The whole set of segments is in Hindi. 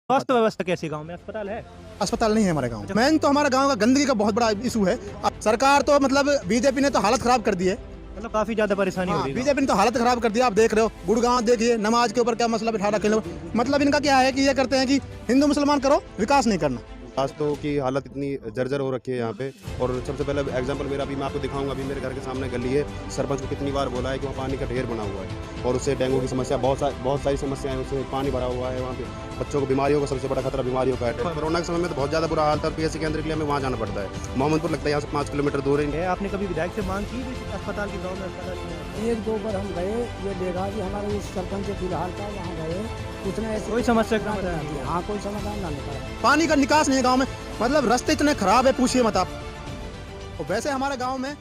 स्वास्थ्य व्यवस्था कैसी गांव में? अस्पताल है? अस्पताल नहीं है हमारे गांव में। मेन तो हमारे गांव का गंदगी का बहुत बड़ा इशू है। अब सरकार तो मतलब बीजेपी ने तो हालत खराब कर दी है। मतलब काफी ज्यादा परेशानी हो रही है। बीजेपी ने तो हालत खराब कर दिया। आप देख रहे हो गुड़गांव देखिए, नमाज के ऊपर क्या मसला बिठा रखे लोग। मतलब इनका क्या है कि ये करते हैं कि हिंदू मुसलमान करो, विकास नहीं करना। रास्तों की हालत इतनी जर्जर हो रखी है यहाँ पे। और सबसे पहले एग्जांपल मेरा अभी मैं आपको दिखाऊंगा। अभी मेरे घर के सामने गली है, सरपंच को कितनी बार बोला है कि वहाँ पानी का ढेर बना हुआ है और उससे डेंगू की समस्या बहुत सारी समस्याएं, उससे पानी भरा हुआ है। वहाँ पे बच्चों को बीमारियों का सबसे बड़ा खतरा बीमारियों का है। कोरोना के समय में तो बहुत ज़्यादा बुरा हाल था। पीएससी केंद्र के लिए हमें वहाँ जाना पड़ता है। मोहम्मदपुर लगता है यहाँ से 5 किलोमीटर दूर है। आपने कभी विधायक से मांग की अस्पताल के गाँव में अस्पताल नहीं है? एक दो बार हम गए, ये देखा कि हमारा जो सरपंच फिलहाल था वहाँ गए, उसने ऐसे कोई समस्या का समाधान नहीं किया। हाँ, कोई समाधान ना निकाला। पानी का निकास नहीं है गाँव में। मतलब रास्ते इतने खराब है, पूछिए मत आप। और वैसे हमारे गाँव में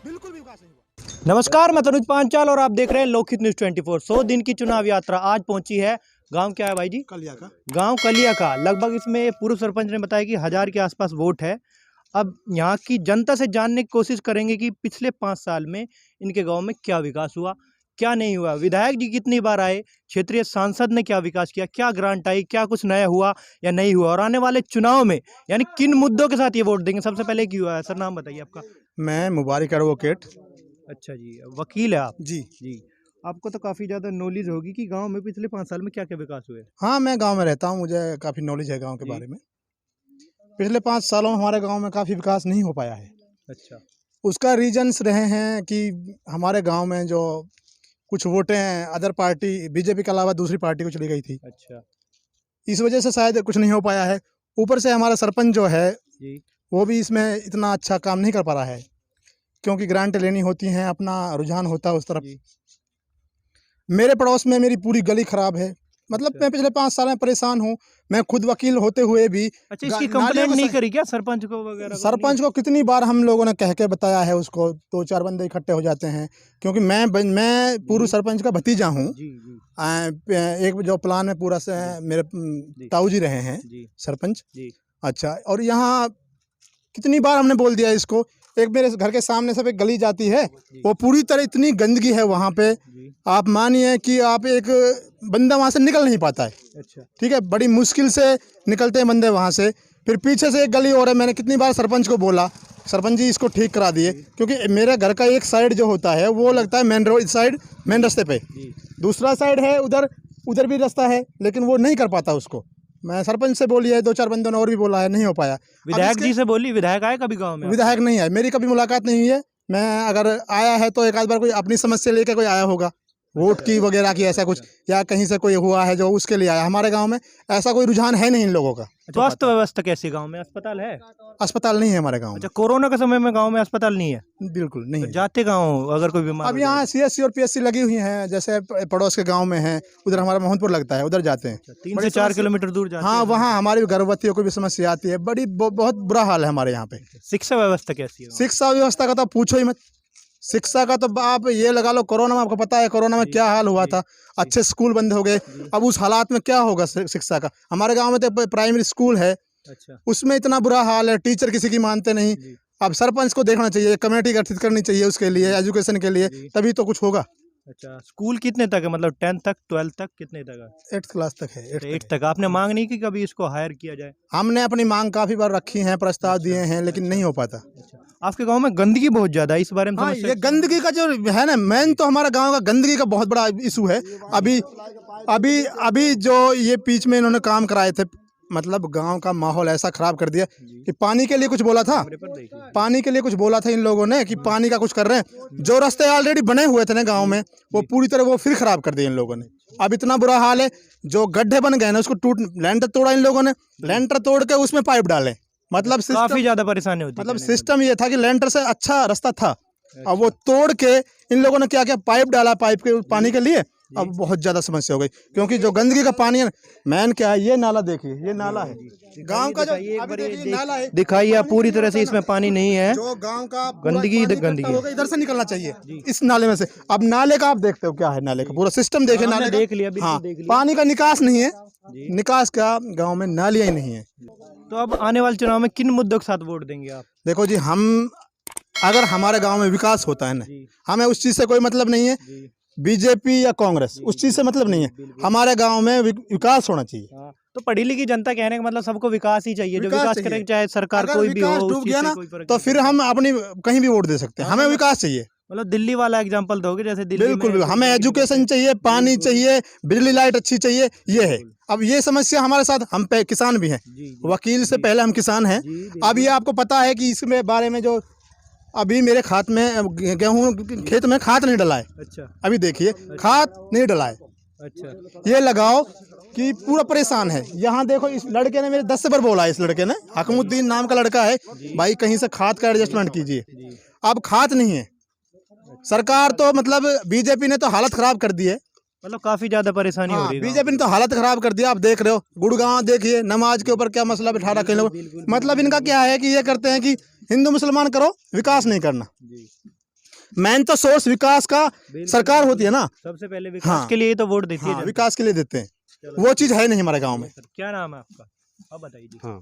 बिल्कुल भी विकास नहीं हुआ। नमस्कार, मैं तनुज पांचाल और आप देख रहे हैं लोकहित न्यूज 24। 100 दिन की चुनाव यात्रा आज पहुंची है। गांव क्या है भाई जी? कलिया का गांव कलिया का। लगभग इसमें पूर्व सरपंच ने बताया कि 1000 के आसपास वोट है। अब यहाँ की जनता से जानने की कोशिश करेंगे कि पिछले 5 साल में इनके गांव में क्या विकास हुआ, क्या नहीं हुआ, विधायक जी कितनी बार आए, क्षेत्रीय सांसद ने क्या विकास किया, क्या ग्रांट आई, क्या कुछ नया हुआ या नहीं हुआ, और आने वाले चुनाव में यानी किन मुद्दों के साथ ये वोट देंगे। सबसे पहले क्यों हुआ है सर? नाम बताइए आपका। मैं मुबारक एडवोकेट। अच्छा जी, वकील है आप? जी जी, आपको तो काफ़ी ज़्यादा नॉलेज होगी कि गांव में पिछले 5 साल में क्या क्या विकास हुए। हाँ, मैं गांव में रहता हूँ, मुझे काफ़ी नॉलेज है गांव के जी। बारे में। पिछले 5 सालों में हमारे गांव में काफ़ी विकास नहीं हो पाया है। अच्छा। उसका रीजन्स रहे हैं कि हमारे गांव में जो कुछ वोटें अदर पार्टी बीजेपी के अलावा दूसरी पार्टी को चली गई थी। अच्छा इस वजह से शायद कुछ नहीं हो पाया है। ऊपर से हमारा सरपंच जो है जी। वो भी इसमें इतना अच्छा काम नहीं कर पा रहा है, क्योंकि ग्रांट लेनी होती हैं, अपना रुझान होता है उस तरफ। जी। मेरे पड़ोस में मेरी पूरी गली खराब है। मतलब अच्छा। मैं पिछले 5 साल में परेशान हूँ। मैं खुद वकील होते हुए भी अच्छा, इसकी नालियों कंप्लेंट को नहीं करी क्या सरपंच को वगैरह को? सरपंच को कितनी बार हम लोगों ने कह के बताया है। उसको 2-4 बंदे इकट्ठे हो जाते हैं, क्योंकि मैं पूर्व सरपंच का भतीजा हूँ। जी जी एक जो प्लान में पूरा से मेरे ताऊ जी रहे हैं जी सरपंच। जी। अच्छा, और यहाँ कितनी बार हमने बोल दिया इसको। एक मेरे घर के सामने से एक गली जाती है, वो पूरी तरह इतनी गंदगी है वहाँ पे। जी। आप मानिए कि आप एक बंदा वहाँ से निकल नहीं पाता है। अच्छा। ठीक है, बड़ी मुश्किल से निकलते हैं बंदे वहाँ से। फिर पीछे से एक गली और है। मैंने कितनी बार सरपंच को बोला, सरपंच जी इसको ठीक करा दिए, क्योंकि मेरे घर का एक साइड जो होता है वो लगता है मेन रोड साइड, मेन रास्ते पे। दूसरा साइड है उधर भी रास्ता है, लेकिन वो नहीं कर पाता उसको। मैं सरपंच से बोली है, 2-4 बंदों ने और भी बोला है, नहीं हो पाया। विधायक जी से बोली? विधायक आए कभी गांव में? विधायक नहीं है, मेरी कभी मुलाकात नहीं हुई है। मैं अगर आया है तो एक आध बार कोई अपनी समस्या लेकर कोई आया होगा, वोट की वगैरह की, ऐसा कुछ, या कहीं से कोई हुआ है जो उसके लिए आया। हमारे गांव में ऐसा कोई रुझान है नहीं इन लोगों का। स्वास्थ्य व्यवस्था कैसी गांव में? अस्पताल है? अस्पताल नहीं है हमारे गांव में। अच्छा, कोरोना के समय में गांव में अस्पताल नहीं है? बिल्कुल नहीं तो है। जाते गाँव अगर कोई बीमार अब हो यहाँ जाए? सीएससी और पीएससी लगी हुई हैं, जैसे पड़ोस के गांव में है, उधर हमारा मोहनपुर लगता है, उधर जाते हैं। 3 से 4 किलोमीटर दूर जाते हाँ, हैं? वहाँ हमारी गर्भवतियों को भी समस्या आती है। बहुत बुरा हाल है हमारे यहाँ पे। शिक्षा व्यवस्था कैसी है? शिक्षा व्यवस्था का तो पूछो ही मत। शिक्षा का तो आप ये लगा लो, कोरोना में आपको पता है कोरोना में क्या हाल हुआ था। अच्छे स्कूल बंद हो गए। अब उस हालात में क्या होगा शिक्षा का? हमारे गांव में तो प्राइमरी स्कूल है, अच्छा। उसमें इतना बुरा हाल है, टीचर किसी की मानते नहीं। अब सरपंच को देखना चाहिए, कमेटी गठित करनी चाहिए उसके लिए, एजुकेशन के लिए, तभी तो कुछ होगा। अच्छा, स्कूल कितने तक है? मतलब 10th तक, 12th तक, कितने तक है? 8th क्लास तक है। 8 तक। आपने मांग नहीं की कभी इसको हायर किया जाए? हमने अपनी मांग काफी बार रखी है, प्रस्ताव दिए हैं, लेकिन नहीं हो पाता। आपके गांव में गंदगी बहुत ज्यादा है, इस बारे में हाँ, समस्या? ये गंदगी का जो है ना, मेन तो हमारा गांव का गंदगी का बहुत बड़ा इशू है। अभी जो ये बीच में इन्होंने काम कराए थे, मतलब गांव का माहौल ऐसा खराब कर दिया कि पानी के लिए कुछ बोला था। पानी के लिए कुछ बोला था इन लोगों ने कि पानी का कुछ कर रहे हैं। जो रास्ते ऑलरेडी बने हुए थे ना गांव में, वो पूरी तरह वो फिर खराब कर दिए इन लोगों ने। अब इतना बुरा हाल है, जो गड्ढे बन गए ना, उसको लेंटर तोड़ा इन लोगों ने। लेंटर तोड़ के उसमें पाइप डाले। मतलब काफी ज्यादा परेशानी होती है। मतलब सिस्टम ये था कि लेंटर से अच्छा रास्ता था। अब वो तोड़ के इन लोगों ने क्या किया, पाइप डाला पाइप के पानी के लिए। अब बहुत ज्यादा समस्या हो गई, क्योंकि जो गंदगी का पानी है, मैन क्या है, ये नाला देखिए, ये नाला है गांव का। जो अभी देखिए नाला है, दिखाइए आप, पूरी तरह से इसमें पानी नहीं है। जो गांव का गंदगी इधर से निकलना चाहिए इस नाले में से। अब नाले का आप देखते हो क्या है, नाले का पूरा सिस्टम देखिए। नाले देख लिया, हाँ, देख लिया। पानी का निकास नहीं है। निकास का गाँव में नालियाँ ही नहीं है। तो अब आने वाले चुनाव में किन मुद्दों के साथ वोट देंगे आप? देखो जी, हम अगर हमारे गांव में विकास होता है ना, हमें उस चीज़ से कोई मतलब नहीं है। बीजेपी या कांग्रेस, उस चीज़ से मतलब नहीं है। हमारे गांव में विकास होना चाहिए। तो पढ़ी लिखी जनता कहने का मतलब सबको विकास ही चाहिए, जो विकास विकास चाहिए। करे, चाहे सरकार अगर कोई भी हो, विकास उस डूब चीज गया से ना, कोई फर्क तो नहीं फिर पड़ता। हम अपनी कहीं भी वोट दे सकते हैं। हाँ, हमें मतलब- विकास चाहिए, मतलब दिल्ली वाला एग्जाम्पल दोगे, जैसे दिल्ली बिल्कुल में बिल्कुल। हमें एजुकेशन चाहिए, पानी चाहिए, बिजली लाइट अच्छी चाहिए, ये है। अब ये समस्या हमारे साथ, हम पे किसान भी हैं, जी वकील से पहले हम किसान हैं। अब ये आपको पता है कि इसमें बारे में जो अभी मेरे खात में गेहूं खेत में खाद नहीं डला है, अच्छा अभी देखिए खाद नहीं डला है। अच्छा ये लगाओ कि पूरा परेशान है। यहाँ देखो, इस लड़के ने मेरे 10 से बार बोला है, इस लड़के ने, हकमुद्दीन नाम का लड़का है, भाई कहीं से खाद का एडजस्टमेंट कीजिए। अब खाद नहीं है, सरकार तो मतलब बीजेपी ने तो हालत खराब कर दी है। मतलब काफी ज्यादा परेशानी हो हाँ, रही है बीजेपी ने तो हालत खराब कर दिया। आप देख रहे हो गुड़गांव, देखिए नमाज के ऊपर क्या मसला बिठा रखे हैं लोग। मतलब इनका क्या है कि ये करते हैं कि हिंदू मुसलमान करो, विकास नहीं करना। मेन तो सोर्स विकास का सरकार होती है ना, सबसे पहले विकास हाँ। के लिए ही तो वोट देती है हाँ, जनता। विकास के लिए देते हैं, वो चीज़ है नहीं हमारे गाँव में। क्या नाम है आपका, अब बताइए जी। हाँ,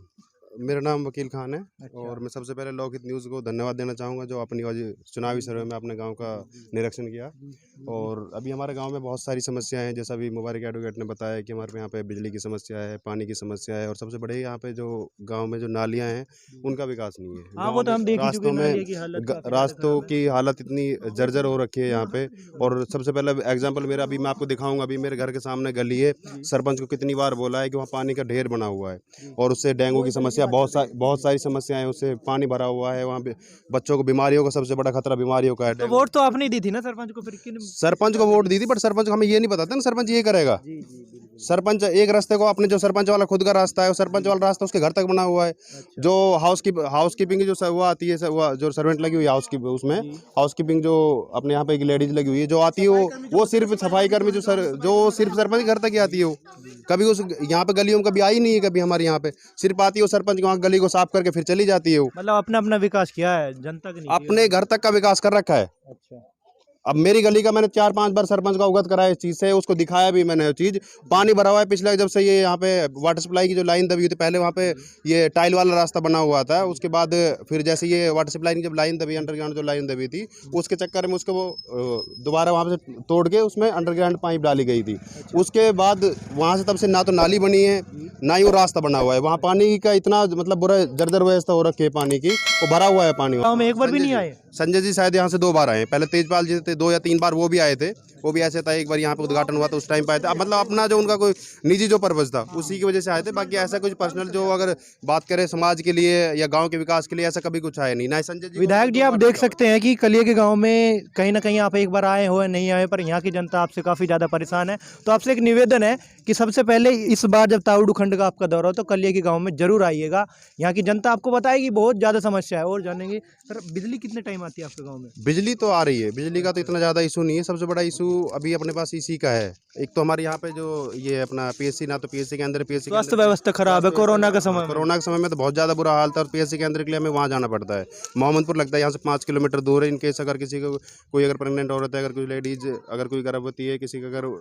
मेरा नाम वकील खान है। अच्छा। और मैं सबसे पहले लोकहित न्यूज़ को धन्यवाद देना चाहूँगा, जो अपनी आज चुनावी सर्वे में अपने गांव का निरीक्षण किया। और अभी हमारे गांव में बहुत सारी समस्याएं हैं, जैसा अभी मुबारक एडवोकेट ने बताया कि हमारे यहाँ पे बिजली की समस्या है, पानी की समस्या है, और सबसे बड़े यहाँ पे जो गांव में जो नालियाँ हैं उनका विकास नहीं है। हाँ, गाँव वो तो में हम देख ही चुके रास्तों हैं, में नालियों की हालत काफी ज्यादा रास्तों खराब है। की हालत इतनी जर्जर हो रखी है यहाँ पे। और सबसे पहले एग्जाम्पल मेरा अभी मैं आपको दिखाऊंगा, अभी मेरे घर के सामने गली है, सरपंच को कितनी बार बोला है कि वहाँ पानी का ढेर बना हुआ है, और उससे डेंगू की समस्या, बहुत सारी समस्याएं हैं, उससे पानी भरा हुआ है वहाँ पे। बच्चों को बीमारियों का सबसे बड़ा खतरा बीमारियों का है। तो वोट तो आपने ही दी थी ना सरपंच को, फिर किन सरपंच को वोट दी थी, बट सरपंच को हमें ये नहीं पता था ना सरपंच ये करेगा। सरपंच एक रास्ते को, अपने जो सरपंच वाला खुद का रास्ता है, वो सरपंच वाला रास्ता उसके घर तक बना हुआ है। जो हाउसकीपिंग की जो वो आती है, वो जो सर्वेंट लगी हुई है उसमें हाउसकीपिंग जो अपने यहाँ पे एक लेडीज लगी हुई है जो आती है, वो सिर्फ सफाई कर्मी जो सिर्फ सरपंच के घर तक ही आती है। वो कभी उस यहाँ पे गलियों में कभी आई नहीं है, कभी हमारे यहाँ पे सिर्फ आती है वो सरपंच वहाँ गली को साफ करके फिर चली जाती है। वो मतलब अपना अपना विकास किया है, जनता का नहीं किया। अपने घर तक का विकास कर रखा है। अच्छा। अब मेरी गली का मैंने 4-5 बार सरपंच का अवगत कराया इस चीज़ से, उसको दिखाया भी मैंने। चीज़ पानी भरा हुआ है पिछले, जब से ये यहाँ पे वाटर सप्लाई की जो लाइन दबी हुई थी, पहले वहाँ पे ये टाइल वाला रास्ता बना हुआ था, उसके बाद फिर जैसे ये वाटर सप्लाई की जब लाइन दबी, अंडरग्राउंड जो लाइन दबी थी, उसके चक्कर में उसको वो दोबारा वहाँ से तोड़ के उसमें अंडरग्राउंड पाइप डाली गई थी। उसके बाद वहाँ से तब से ना तो नाली बनी है, ना ही वो रास्ता बना हुआ है। वहाँ पानी का इतना मतलब बुरा जर्जर व्यवस्था हो रखी है पानी की, वो भरा हुआ है पानी। गाँव में एक बार भी नहीं आए? संजय जी शायद यहाँ से 2 बार आए, पहले तेजपाल जी थे 2 या 3 बार, वो भी आए थे। वो भी ऐसे था, एक बार यहाँ पे उद्घाटन हुआ था उस टाइम पे आए थे। अब मतलब अपना जो उनका कोई निजी जो पर्पज था उसी की वजह से आए थे, बाकी ऐसा कुछ पर्सनल जो अगर बात करें समाज के लिए या गांव के विकास के लिए ऐसा कभी कुछ आया नहीं। ना संजय जी विधायक जी, आप देख सकते हैं कि कलिया के गांव में कहीं ना कहीं आप एक बार आए हो या नहीं आए, पर यहाँ की जनता आपसे काफ़ी ज़्यादा परेशान है। तो आपसे एक निवेदन है कि सबसे पहले इस बार जब ताउडू खंड का आपका दौरा हो तो कलिया के गांव में जरूर आइएगा। यहाँ की जनता आपको बताएगी बहुत ज़्यादा समस्या है। और जानेंगे सर, बिजली कितने टाइम आती है आपके गाँव में? बिजली तो आ रही है, बिजली का तो इतना ज़्यादा इशू नहीं है। सबसे बड़ा इशू अभी अपने पास इसी का है। एक तो हमारे यहाँ पे जो ये अपना पीएससी, ना तो पीएससी के अंदर, पीएससी स्वास्थ्य व्यवस्था खराब है कोरोना के समय में। कोरोना के समय में तो बहुत ज़्यादा बुरा हाल था, और पीएससी के अंदर के लिए हमें वहाँ जाना पड़ता है। मोहम्मदपुर लगता है, यहाँ से 5 किलोमीटर दूर है। इनकेस अगर किसी को कोई अगर प्रेग्नेंट औरत है, अगर कोई लेडीज अगर कोई गर्भवती है, किसी का अगर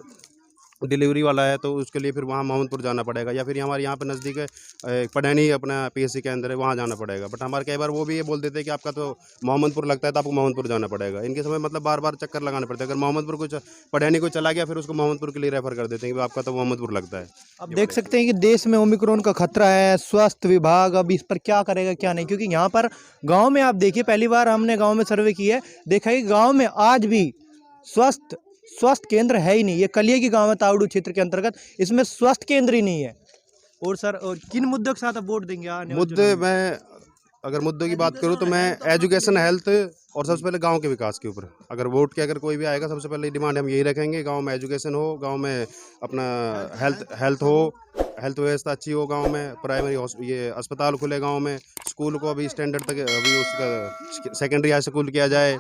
डिलीवरी वाला है, तो उसके लिए फिर वहाँ मोहम्मदपुर जाना पड़ेगा, या फिर हमारे यहाँ पे नज़दीक है पढ़ैनी अपना पीएससी के अंदर है, वहाँ जाना पड़ेगा। बट हमारे कई बार वो भी ये बोल देते हैं कि आपका तो मोहम्मदपुर लगता है तो आपको मोहम्मदपुर जाना पड़ेगा। इनके समय मतलब बार बार चक्कर लगाने पड़ते हैं। अगर मोहम्मदपुर को पढ़ैनी को चला गया, फिर उसको मोहम्मदपुर के लिए रेफर कर देते हैं कि आपका तो मोहम्मदपुर लगता है। अब देख सकते हैं कि देश में ओमिक्रॉन का खतरा है। स्वास्थ्य विभाग अब इस पर क्या करेगा क्या नहीं, क्योंकि यहाँ पर गाँव में आप देखिए, पहली बार हमने गाँव में सर्वे किया है, देखा कि गाँव में आज भी स्वास्थ्य केंद्र है ही नहीं। ये कलिया की गांव है ताउडू क्षेत्र के अंतर्गत, इसमें स्वास्थ्य केंद्र ही नहीं है। और सर, और किन मुद्दों के साथ आप वोट देंगे? मुद्दे, मैं अगर मुद्दों की बात करूँ तो मैं एजुकेशन, हेल्थ और सबसे पहले गांव के विकास के ऊपर, अगर वोट के अगर कोई भी आएगा, सबसे पहले डिमांड हम यही रखेंगे, गांव में एजुकेशन हो, गांव में अपना हेल्थ हो, हेल्थ व्यवस्था अच्छी हो, गांव में प्राइमरी ये अस्पताल खुले, गांव में स्कूल को अभी स्टैंडर्ड तक, अभी उसका सेकेंडरी हाई स्कूल किया जाए,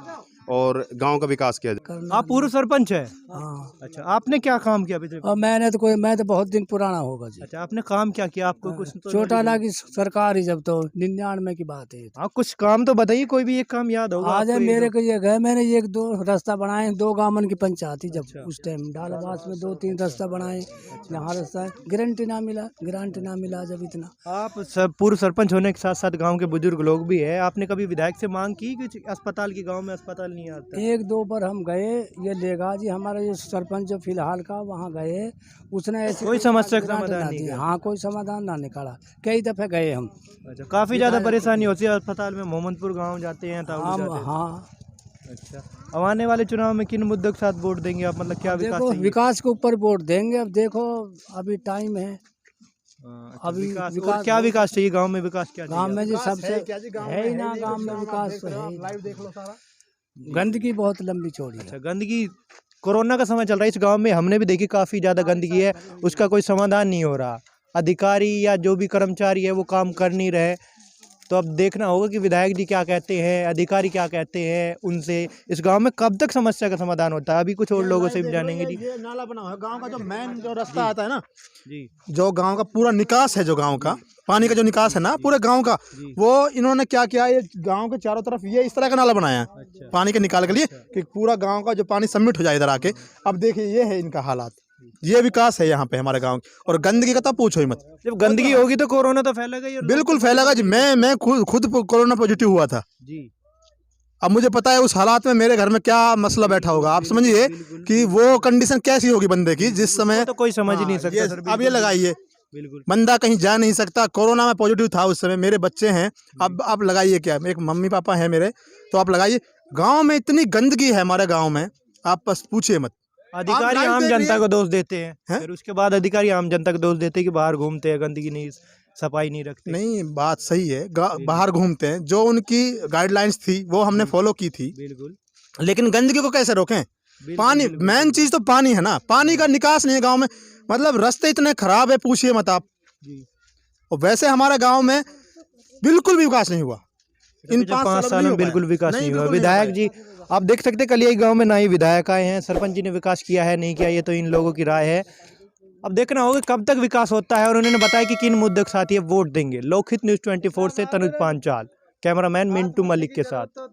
और गांव का विकास किया जाए। आप पूर्व सरपंच है? हाँ। अच्छा, आपने क्या काम किया अभी तक? और मैं तो बहुत दिन पुराना होगा जी। अच्छा, आपने काम क्या किया? आपको कुछ तो चौटाला की सरकार ही जब तो 99 की बात है। हाँ, कुछ काम तो बताइए, कोई भी एक काम याद होगा आज आपको? मेरे को ये गए, मैंने 1-2 रास्ता बनाए, 2 गांवन की पंचायत थी जब। अच्छा। उस टाइम डालबास में 2-3 रास्ता बनाए। यहाँ रास्ता गारंटी ना मिला जब इतना। आप सब पूर्व सरपंच होने के साथ साथ गांव के बुजुर्ग लोग भी है, आपने कभी विधायक से मांग की कि अस्पताल की, गांव में अस्पताल नहीं आता। एक दो बार हम गए, ये लेगा जी हमारा ये सरपंच जो फिलहाल का वहाँ गए, उसने ऐसे कोई समस्या का ग्रांट समाधान ना नहीं दी। किया। हाँ, कोई समाधान ना निकाला। कई दफे गए हम। अच्छा, काफी ज्यादा परेशानी होती है अस्पताल में। मोहम्मदपुर गांव जाते हैं ताऊ हम जाते हैं। हाँ, अच्छा, अब आने वाले चुनाव में किन मुद्दों के साथ वोट देंगे आप? मतलब क्या विकास देखो चाहिए? विकास के ऊपर वोट देंगे। अब देखो अभी टाइम है। अच्छा, अभी विकास, और विकास क्या विकास चाहिए गांव में? विकास क्या गांव चाहिए? में जी सबसे है ही ना, नहीं, गांव कुछ में काम आप विकास देख तो रहे हो, है आप ही लाइव नहीं। देख लो सारा। गंदगी बहुत लंबी चौड़ी है। अच्छा, गंदगी, कोरोना का समय चल रहा है, इस गांव में हमने भी देखी काफी ज्यादा गंदगी है, उसका कोई समाधान नहीं हो रहा। अधिकारी या जो भी कर्मचारी है वो काम कर नहीं रहे। तो अब देखना होगा कि विधायक जी क्या कहते हैं, अधिकारी क्या कहते हैं, उनसे इस गांव में कब तक समस्या का समाधान होता है। अभी कुछ और लोगों से भी जानेंगे जी। ये नाला बना हुआ है गांव का, जो मेन जो रास्ता आता है ना, जी जो गांव का पूरा निकास है, जो गांव का पानी का जो निकास है ना पूरे गांव का, जी। वो इन्होंने क्या किया, ये गांव के चारों तरफ ये इस तरह का नाला बनाया है अच्छा, पानी के निकाल के लिए, कि पूरा गांव का जो पानी सबमिट हो जाए इधर आके। अब देखिए ये है इनका हालात, ये विकास है यहाँ पे हमारे गांव की। और गंदगी का तो पूछो ही मत, जब गंदगी होगी तो कोरोना तो फैलेगा ही। और लोग बिल्कुल तो फैलेगा जी। मैं खुद कोरोना पॉजिटिव हुआ था। जी, अब मुझे पता है उस हालात में मेरे घर में क्या मसला बैठा होगा। आप समझिए कि वो कंडीशन कैसी होगी बंदे की जिस समय। वो तो कोई समझ ही नहीं सकता ये सर। अब ये लगाइए, बिल्कुल बंदा कहीं जा नहीं सकता। कोरोना में पॉजिटिव था उस समय, मेरे बच्चे हैं। अब आप लगाइए, क्या एक मम्मी पापा हैं मेरे, तो आप लगाइए। गांव में इतनी गंदगी है हमारे गांव में, आप बस पूछिए मत। अधिकारी लाइव आम देख जनता रहिए। को दोष देते हैं, हैं? फिर उसके बाद अधिकारी आम जनता को दोष देते हैं कि बाहर घूमते हैं, गंदगी नहीं, सफाई नहीं रखते। नहीं, बात सही है, बाहर घूमते हैं, जो उनकी गाइडलाइंस थी वो हमने फॉलो की थी, बिल्कुल लेकिन गंदगी को कैसे रोकें? बिल्कुल, पानी बिल्कुल, मेन चीज तो पानी है ना, पानी का निकास नहीं है गांव में। मतलब रास्ते इतने खराब है, पूछिए मत आप। जी। और वैसे हमारे गांव में बिल्कुल भी विकास नहीं हुआ इन पिछले 5 5 सालों सालों में बिल्कुल विकास नहीं हुआ। विधायक जी आप देख सकते हैं, कल यही गांव में ना ही विधायक आए हैं, सरपंच जी ने विकास किया है नहीं किया, ये तो इन लोगों की राय है। अब देखना होगा कब तक विकास होता है। और उन्होंने बताया कि किन मुद्दों के साथ ये वोट देंगे। लोकहित न्यूज़ 24 से तनुज पांचाल, कैमरामैन मिंटू मलिक के साथ।